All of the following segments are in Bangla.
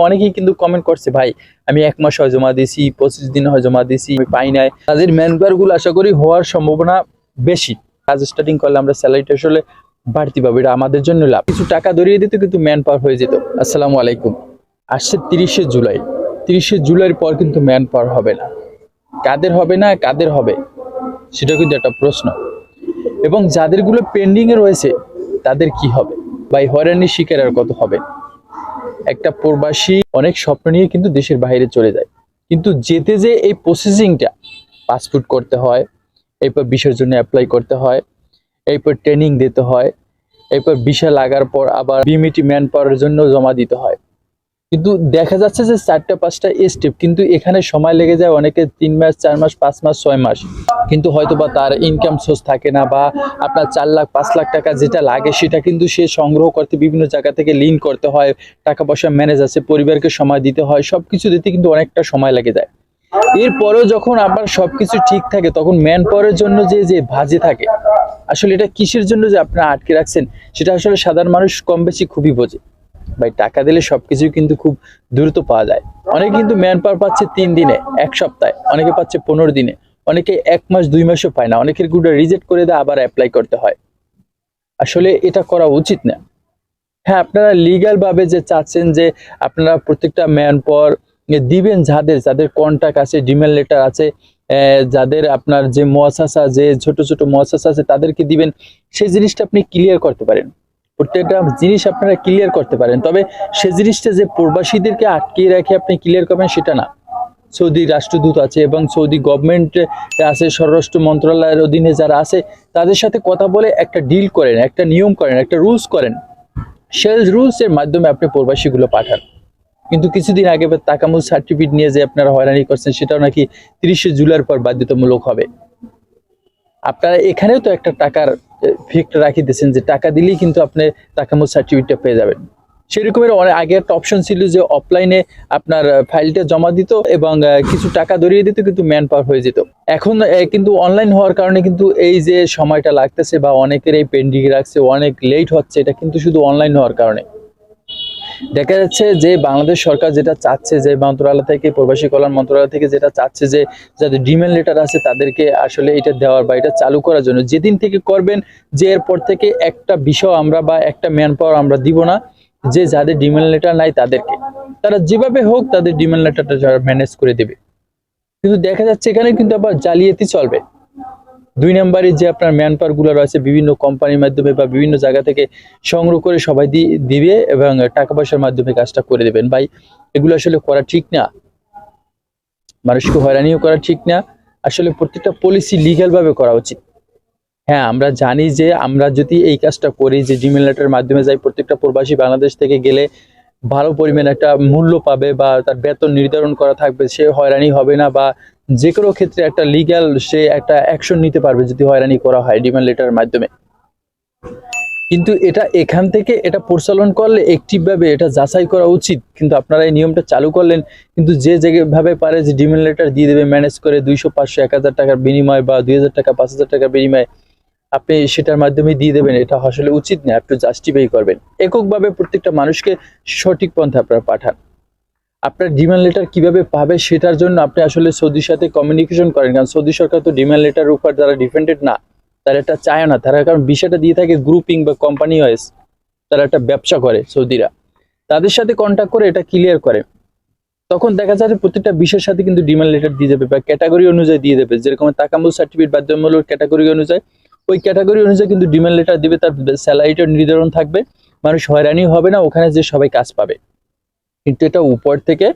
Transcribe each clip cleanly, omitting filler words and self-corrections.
অনেকেই কিন্তু কমেন্ট করছে, ভাই আমি 1 মাস হয় জমা দিয়েছি, 25 দিন হয় জমা দিয়েছি, আমি পাই নাই। তাদের ম্যানপাওয়ার গুলো আশা করি হওয়ার সম্ভাবনা বেশি। কাজ স্টার্টিং করলে আমরা স্যালারিটা আসলে বাড়তি পাবো, এটা আমাদের জন্য লাভ। কিছু টাকা ধরিয়ে দিত কিন্তু ম্যান পাওয়ার হয়ে যেত। আসসালামু আলাইকুম। আসছে 30শে জুলাই, 30শে জুলাইয়ের পর কিন্তু ম্যান পাওয়ার হবে না। কাদের হবে না, কাদের হবে, সেটা কিন্তু একটা প্রশ্ন। এবং যাদেরগুলো পেন্ডিং এ রয়েছে তাদের কি হবে, ভাই হয়রানির শিকার আর কত হবে। একটা প্রবাসী অনেক স্বপ্ন নিয়ে কিন্তু দেশের বাইরে চলে যায়, কিন্তু যেতে যে এই প্রসেসিংটা, পাসপোর্ট করতে হয়, এরপর ভিসার জন্য অ্যাপ্লাই করতে হয়, এরপর ট্রেনিং দিতে হয়, এরপর ভিসা লাগার পর আবার বিএমইটি ম্যান পাওয়ারের জন্য জমা দিতে হয়। কিন্তু দেখা যাচ্ছে যে 4টা-5টা স্টেপ, কিন্তু এখানে সময় লেগে যায় অনেকে 3 মাস, 4 মাস, 5 মাস, 6 মাস। কিন্তু হয়তোবা তার ইনকাম সোর্স থাকে না, বা আপনার 4 লাখ 5 লাখ টাকা যেটা লাগে সেটা কিন্তু সে সংগ্রহ করতে বিভিন্ন জায়গা থেকে লিন করতে হয়, টাকা পয়সা ম্যানেজ আছে, পরিবারকে সময় দিতে হয়, সবকিছু দিতে কিন্তু অনেকটা সময় লেগে যায়। এরপরেও যখন আবার সবকিছু ঠিক থাকে, তখন ম্যান পাওয়ারের জন্য যে ভাজে থাকে, আসলে এটা কিসের জন্য যে আপনারা আটকে রাখছেন, সেটা আসলে সাধারণ মানুষ কম বেশি খুবই বোঝে। ভাই টাকা দিলে সবকিছু কিন্তু খুব দ্রুত পাওয়া যায়। অনেকে কিন্তু ম্যান পাওয়ার পাচ্ছে 3 দিনে, 1 সপ্তাহে, অনেকে পাচ্ছে 15 দিনে, অনেকে 1 মাস 2 মাসও পায় না, অনেকের গুলো রিজেক্ট করে দেয়, আবার অ্যাপ্লাই করতে হয়। আসলে এটা করা উচিত না। হ্যাঁ, আপনারা লিগ্যাল ভাবে যে চাচ্ছেন যে আপনারা প্রত্যেকটা ম্যান পাওয়ার দিবেন, যাদের কন্ট্যাক্ট আছে, ডিমান্ড লেটার আছে, যাদের আপনার যে মুআসাসা, যে ছোট ছোট মুআসাসা আছে তাদেরকে দিবেন, সেই জিনিসটা আপনি ক্লিয়ার করতে পারেন। প্রত্যেকটা জিনিস আপনারা ক্লিয়ার করতে পারেন, তবে সেই জিনিসটা যে প্রবাসীদেরকে আটকে রেখে আপনি ক্লিয়ার করবেন সেটা না। সৌদি রাষ্ট্রদূত আছে এবং সৌদি গভর্নমেন্ট আছে, স্বরাষ্ট্র মন্ত্রণালয়ের অধীনে যারা আছে তাদের সাথে কথা বলে একটা ডিল করেন, একটা নিয়ম করেন, একটা রুলস করেন। সেই রুলস এর মাধ্যমে আপনি প্রবাসীগুলো পাঠান। কিন্তু কিছুদিন আগে তাকামুল সার্টিফিকেট নিয়ে যে আপনারা হয়রানি করছেন, সেটাও নাকি 30শে জুলাইয়ের পর বাধ্যতামূলক হবে। আপনারা এখানেও তো একটা টাকার ফিক্ট রাখিতেছেন যে টাকা দিলেই কিন্তু আপনি তাকামুল সার্টিফিকেটটা পেয়ে যাবেন। সেরকমের অনেক আগে একটা অপশন ছিল যে অফলাইনে আপনার ফাইলটা জমা দিত এবং কিছু টাকা ধরিয়ে দিত, কিন্তু ম্যান পাওয়ার হয়ে যেত। এখন কিন্তু অনলাইন হওয়ার কারণে কিন্তু এই যে সময়টা লাগতেছে বা অনেকের এই পেন্ডিং রাখছে, অনেক লেট হচ্ছে, এটা কিন্তু শুধু অনলাইন হওয়ার কারণে। দেখা যাচ্ছে যে বাংলাদেশ সরকার যেটা চাচ্ছে, যে মন্ত্রণালয় থেকে, প্রবাসী কল্যাণ মন্ত্রণালয় থেকে যেটা চাচ্ছে যে যাদের ডিমান্ড লেটার আছে তাদেরকে আসলে এটা দেওয়ার বা এটা চালু করার জন্য, যেদিন থেকে করবেন যে এরপর থেকে একটা বিষয় আমরা বা একটা ম্যান পাওয়ার আমরা দিব না, যে যাদের ডিমান্ড লেটার নাই তাদেরকে, তারা যেভাবে হোক তাদের ডিমান্ড লেটারটা ম্যানেজ করে দেবে। কিন্তু দেখা যাচ্ছে এখানে কিন্তু আবার জালিয়াতি চলবে। 2 নম্বরে যে আপনার ম্যান পাওয়ার গুলো রয়েছে বিভিন্ন কোম্পানির মাধ্যমে বা বিভিন্ন জায়গা থেকে সংগ্রহ করে সবাই দিবে এবং টাকা পয়সার মাধ্যমে কাজটা করে দেবেন। ভাই এগুলো আসলে করা ঠিক না, মানুষকে হয়রানিও করা ঠিক না। আসলে প্রত্যেকটা পলিসি লিগ্যাল ভাবে করা উচিত। হ্যাঁ, আমরা জানি যে আমরা যদি এই কাজটা করি, যে ডিমেল লেটারের মাধ্যমে যাই, প্রত্যেকটা প্রবাসী বাংলাদেশ থেকে গেলে ভালো পরিমাণ একটা মূল্য পাবে বা তার বেতন নির্ধারণ করা থাকবে, সে হয়রানি হবে না, বা যে কোনো ক্ষেত্রে একটা লিগ্যাল সে একটা অ্যাকশন নিতে পারবে যদি হয়রানি করা হয় ডিমান্ড লেটারের মাধ্যমে। কিন্তু এটা এখান থেকে এটা পরিচালন করলে অ্যাক্টিভ ভাবে এটা যাচাই করা উচিত। কিন্তু আপনারা এই নিয়মটা চালু করলেন, কিন্তু যে ভাবে পারে যে ডিমান্ড লেটার দিয়ে দেবে ম্যানেজ করে 200, 500, 1000 টাকার বিনিময় বা 2000 টাকা, 5000 টাকার বিনিময়ে আপনি সেটার মাধ্যমে দিয়ে দেবেন, এটা আসলে উচিত না। একটু জাস্টিফাই করবেন, এককভাবে প্রত্যেকটা মানুষকে সঠিক পন্থা আপনারা পাঠান। আপনার ডিমান্ড লেটার কিভাবে পাবে সেটার জন্য আপনি আসলে সৌদির সাথে কমিউনিকেশন করেন, কারণ সৌদি সরকার তো ডিমান্ড লেটারের উপর যারা ডিপেন্ডেন্ট না, তারা এটা চায় না। তারা কারণ বিষয়টা দিয়ে থাকে গ্রুপিং বা কোম্পানি ওয়াইজ, তারা একটা ব্যবসা করে সৌদিরা, তাদের সাথে কন্ট্যাক্ট করে এটা ক্লিয়ার করে। তখন দেখা যায় যে প্রত্যেকটা বিষয়ের সাথে কিন্তু ডিমান্ড লেটার দিয়ে দেবে বা ক্যাটাগরি অনুযায়ী দিয়ে দেবে। যেরকম তাকামুল সার্টিফিকেট বাধ্যতামূলক ক্যাটাগরি অনুযায়ী, ওই ক্যাটাগরি অনুযায়ী কিন্তু ডিমান্ড লেটার দিবে, তার স্যালারিটা নির্ধারণ থাকবে, মানুষ হয়রানি হবে না, ওখানে যে সবাই কাজ পাবে। কিন্তু এটা উপর থেকে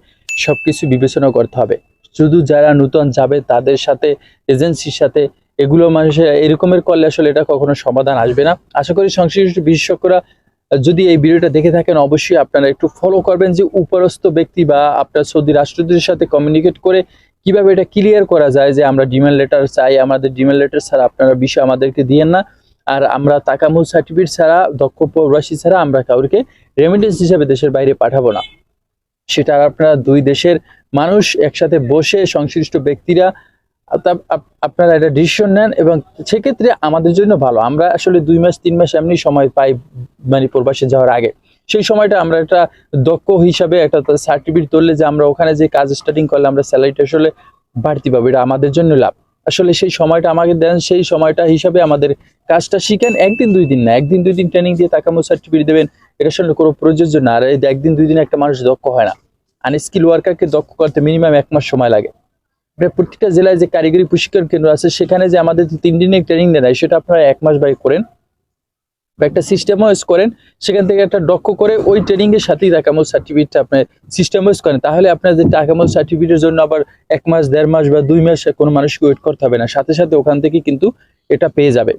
সবকিছু বিবেচনা করতে হবে। শুধু যারা নতুন যাবে তাদের সাথে, এজেন্সির সাথে এগুলো মানুষের এরকমের করলে আসলে এটা কখনো সমাধান আসবে না। আশা করি সংশ্লিষ্ট বিশেষজ্ঞরা যদি এই ভিডিওটা দেখে থাকেন, অবশ্যই আপনারা একটু ফলো করবেন যে উপরস্থ ব্যক্তি বা আপনার সৌদি রাষ্ট্রদূতের সাথে কমিউনিকেট করে কিভাবে এটা ক্লিয়ার করা যায় যে আমরা ডিমান্ড লেটার চাই, আমাদের ডিমান্ড লেটার ছাড়া আপনারা বিষয় আমাদেরকে দিয়েন না, আর আমরা তাকামুল সার্টিফিকেট ছাড়া, দক্ষ প্রবাসী ছাড়া আমরা কাউকে রেমিটেন্স হিসাবে দেশের বাইরে পাঠাবো না। সেটা আপনারা 2 দেশের মানুষ একসাথে বসে সংশ্লিষ্ট ব্যক্তিরা আপনারা এটা ডিসিশন নেন, এবং সেক্ষেত্রে আমাদের জন্য ভালো। আমরা আসলে 2 মাস 3 মাস এমনি সময় পাই মানে প্রবাসে যাওয়ার আগে, সেই সময়টা আমরা একটা দক্ষ হিসাবে একটা সার্টিফিকেট তুললে যে আমরা ওখানে যে কাজ স্টার্টিং করলে আমরা স্যালারিটা আসলে বাড়তি পাবো, এটা আমাদের জন্য লাভ। আসলে সেই সময়টা আমাকে দেন, সেই সময়টা হিসাবে আমাদের কাজটা শিখেন। একদিন দুই দিন না, একদিন দুই দিন ট্রেনিং দিয়ে তাকামো সার্টিফিকেট দেবেন, এটা আসলে কোনো প্রযোজ্য না। আর এই একদিন দুই দিন একটা মানুষ দক্ষ হয় না। আনস্কিল ওয়ার্কারকে দক্ষ করতে মিনিমাম 1 মাস সময় লাগে। প্রত্যেকটা জেলায় যে কারিগরি প্রশিক্ষণ কেন্দ্র আছে সেখানে যে আমাদের 3 দিনের ট্রেনিং দেয় সেটা আপনারা 1 মাস বাই করেন বা একটা সিস্টেমাইজ করেন, সেখান থেকে একটা দক্ষ করে ওই ট্রেনিং এর সাথেই টাকামো সার্টিফিকেটটা আপনি সিস্টেমাইজ করেন, তাহলে আপনার যে টাকামো সার্টিফিকেটের জন্য আবার 1 মাস 1.5 মাস বা 2 মাস কোনো মানুষকে ওয়েট করতে হবে না, সাথে সাথে ওখান থেকে কিন্তু এটা পেয়ে যাবে।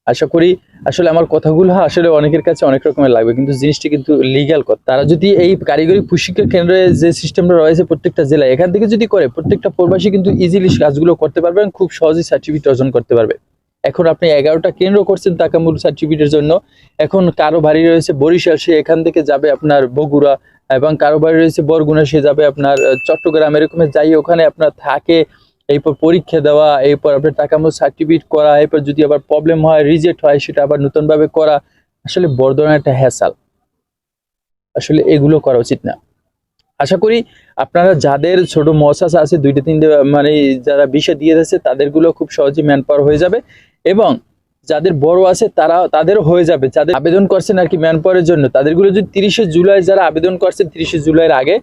আশা করি আসলে আমার কথাগুলো আসলে অনেকের কাছে অনেক রকমের লাগবে, কিন্তু জিনিসটা কিন্তু লিগ্যাল কথা। তারা যদি এই কারিগরি প্রশিক্ষণ কেন্দ্রে যে সিস্টেমটা রয়েছে প্রত্যেকটা জেলায় এখান থেকে যদি করে, প্রত্যেকটা প্রবাসী কিন্তু ইজিলি কাজগুলো করতে পারবে এবং খুব সহজেই সার্টিফিকেট অর্জন করতে পারবে। এখন আপনি 11টা কেন্দ্র করছেন তাকামুল সার্টিফিকেটের জন্য, এখন কারো বাড়ি রয়েছে বরিশাল, সে এখান থেকে যাবে আপনার বগুড়া, এবং কারো বাড়ি রয়েছে বরগুনা, সে যাবে আপনার চট্টগ্রাম, এরকমের যাই ওখানে আপনার থাকে, এরপর পরীক্ষা দেওয়া, এরপর আপনার টাকামো সার্টিফিকেট করা, এরপর যদি আবার প্রবলেম হয় রিজেক্ট হয় সেটা আবার নতুন ভাবে করা, আসলে বড় ধরনের একটা হ্যাসাল। আসলে এগুলো করা উচিত না। আশা করি আপনারা যাদের ছোট মহাশাসা আছে 2টা 3টে মানে যারা বিষয় দিয়ে দিয়েছে তাদেরগুলো খুব সহজে ম্যান পাওয়ার হয়ে যাবে, এবং যাদের বড় আছে তাদেরও হয়ে যাবে। যাদের আবেদন করছেন আর কি ম্যান পাওয়ারের জন্য, তাদেরগুলো যদি 30শে জুলাই যারা আবেদন করছেন 30শে জুলাইয়ের আগে,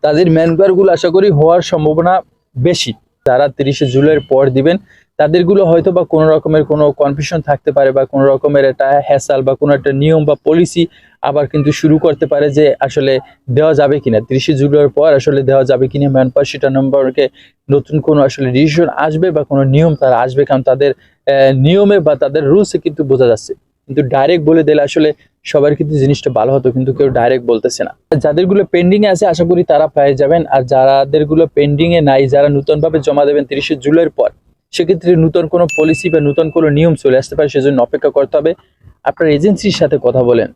তাদের ম্যান পাওয়ার গুলো আশা করি হওয়ার সম্ভাবনা বেশি। যারা 30শে জুলাইয়ের পর দিবেন তাদেরগুলো হয়তো বা কোনো রকমের কোনো কনফিউশন থাকতে পারে, বা কোনো রকমের একটা হ্যাসাল বা কোনো একটা নিয়ম বা পলিসি আবার কিন্তু শুরু করতে পারে যে আসলে দেওয়া যাবে কিনা 30শে জুলাইয়ের পর আসলে দেওয়া যাবে কিনা ম্যান পাওয়ার, সেটা নম্বরকে নতুন কোনো আসলে ডিসিশন আসবে বা কোনো নিয়ম তারা আসবে, কারণ তাদের নিয়মে বা তাদের রুলসে কিন্তু বোঝা যাচ্ছে। কিন্তু ডাইরেক্ট বলে দিলে আসলে সবার কিন্তু জিনিসটা ভালো হতো, কিন্তু কেউ ডাইরেক্ট বলতেছে না। যাদেরগুলো পেন্ডিং এ আছে আশা করি তারা পেয়ে যাবেন, আর যাদেরগুলো পেন্ডিং এ নাই, যারা নতুন ভাবে জমা দেবেন 30শে জুলাইয়ের পর, সেক্ষেত্রে নতুন কোনো পলিসি বা নতুন কোনো নিয়ম চলে আসতে পারে, সেজন্য অপেক্ষা করতে হবে। আপনার এজেন্সির সাথে কথা বলেন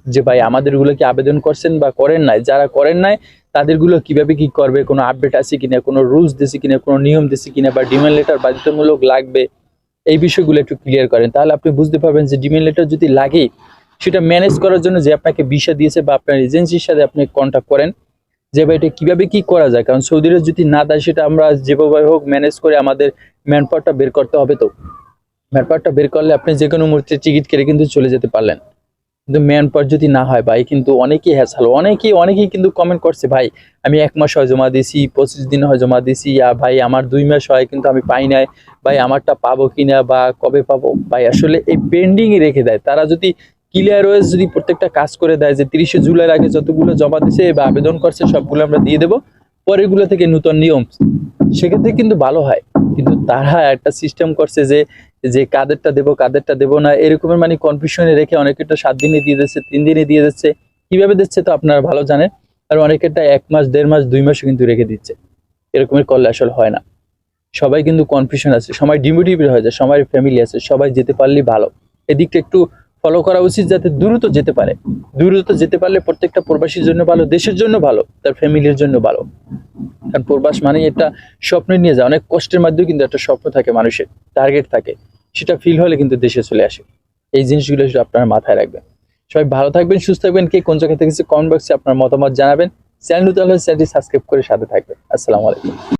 যে ভাই আমাদেরগুলো কি আবেদন করছেন বা করেন নাই, যারা করেন নাই তাদেরগুলো কিভাবে কি করবে, কোনো আপডেট আছে কিনা, কোনো রুলস দিছে কিনা, কোনো নিয়ম দিছে কিনা, বা ডিমান্ড লেটার বাধ্যতামূলক লাগবে, এই বিষয়গুলো একটু ক্লিয়ার করেন। তাহলে আপনি বুঝতে পারবেন যে ডিমান্ড লেটার যদি লাগে সেটা ম্যানেজ করার জন্য যে আপনাকে ভিসা দিয়েছে বা আপনার এজেন্সির সাথে আপনি কন্ট্যাক্ট করেন যে ভাই এটা কিভাবে কি করা যায়, কারণ সৌদি আরব যদি না দেয় সেটা আমরা যেভাবে হোক ম্যানেজ করে আমাদের ম্যান পাওয়ারটা বের করতে হবে। তো ম্যান পাওয়ারটা বের করলে আপনি যে কোনো মুহূর্তে টিকিট কেটে কিন্তু চলে যেতে পারলেন, কিন্তু ম্যান পাওয়ার যদি না হয় ভাই কিন্তু অনেকেই হ্যাসাল। অনেকেই কিন্তু কমেন্ট করছে ভাই আমি 1 মাস হয় জমা দিয়েছি, 25 দিন হয় জমা দিয়েছি, ভাই আমার 2 মাস হয় কিন্তু আমি পাই নাই, ভাই আমারটা পাবো কিনা বা কবে পাবো। ভাই আসলে এই পেন্ডিং এ রেখে দেয়, তারা যদি ক্লিয়ার ওয়েজ যদি প্রত্যেকটা কাজ করে দেয় যে 30শে জুলাইয়ের আগে যতগুলো জমা দিছে বা আবেদন করছে সবগুলো আমরা দিয়ে দেবো, পরেরগুলো থেকে নতুন নিয়ম, সেক্ষেত্রে কিন্তু ভালো হয়। কিন্তু তারা একটা সিস্টেম করছে যে যে কাদেরটা দেবো না, এরকমের মানে কনফিউশনে রেখে অনেকেরটা 7 দিনে দিয়ে দিচ্ছে, 3 দিনে দিয়ে দিচ্ছে, কিভাবে দিচ্ছে তো আপনারা ভালো জানেন। আর অনেকেরটা 1 মাস 1.5 মাস 2 মাসও কিন্তু রেখে দিচ্ছে, এরকমের করলে আসলে হয় না। সবাই কিন্তু কনফিউশন আছে, সবাই ডিমোটিভেট হয়ে যায়, সবাই ফ্যামিলি আছে, সবাই যেতে পারলেই ভালো। এদিকটা একটু ফলো করা উচিত যাতে দ্রুত যেতে পারে। দ্রুত যেতে পারলে প্রত্যেকটা প্রবাসীর জন্য ভালো, দেশের জন্য ভালো, তার ফ্যামিলির জন্য ভালো। কারণ প্রবাস মানে একটা স্বপ্ন নিয়ে যায়, অনেক কষ্টের মাধ্যমে কিন্তু একটা স্বপ্ন থাকে, মানুষের টার্গেট থাকে, সেটা ফিল হলে কিন্তু দেশে চলে আসে। এই জিনিসগুলো শুধু আপনার মাথায় রাখবেন। সবাই ভালো থাকবেন, সুস্থ থাকবেন। কে কোন জায়গা থেকে কমেন্ট বক্সে আপনার মতামত জানাবেন। চ্যানেল নতুন হলে চ্যানেলটি সাবস্ক্রাইব করে সাথে থাকবেন। আসসালামু আলাইকুম।